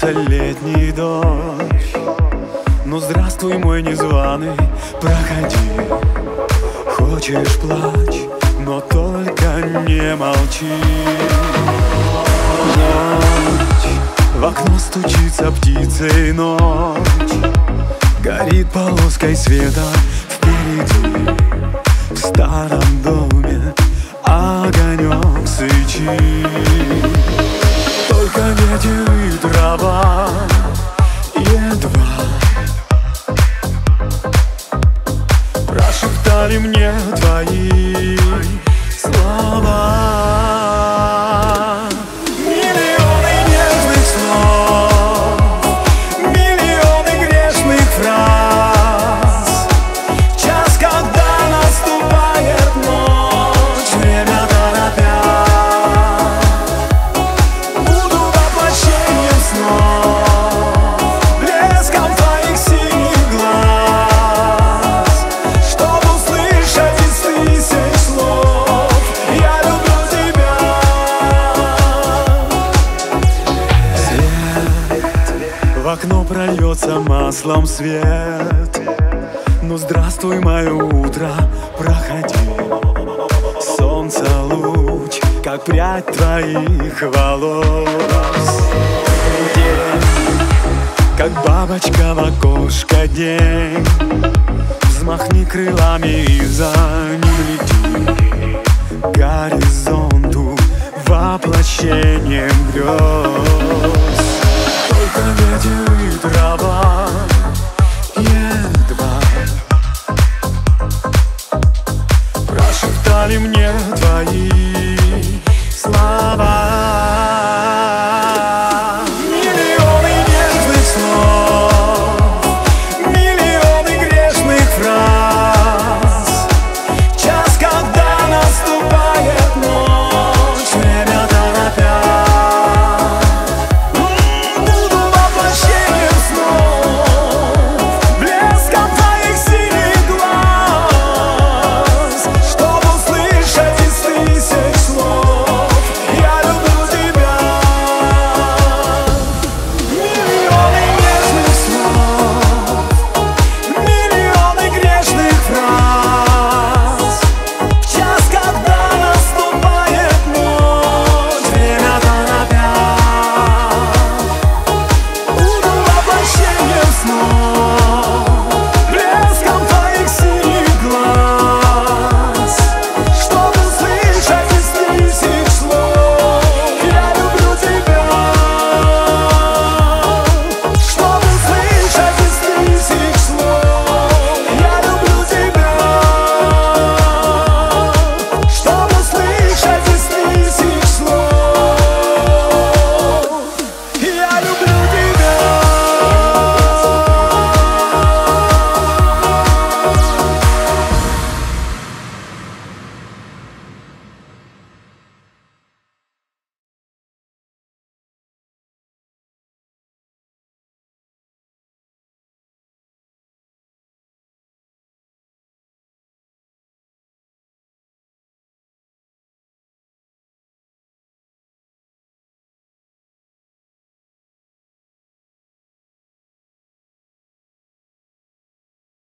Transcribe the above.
льется летний дождь. Ну здравствуй, мой незваный, проходи. Хочешь, плачь, но только не молчи. Ночь, в окно стучится птицей ночь, горит полоской света впереди. В старом доме огонек свечи. Только ветер и трава едва прошептали мне твои слова. Миллионы нежных слов, миллионы грешных фраз. Час, когда наступает ночь, время торопя, буду воплощением снов, блеском твоих синих глаз, чтоб услышать из тысяч слов: я люблю тебя. Свет, в окно прольется маслом свет. Ну здравствуй, мое утро, проходи. Солнце луч, как прядь твоих волос. День, как бабочка в окошко день. Взмахни крылами и за ним лети к горизонту воплощением грез.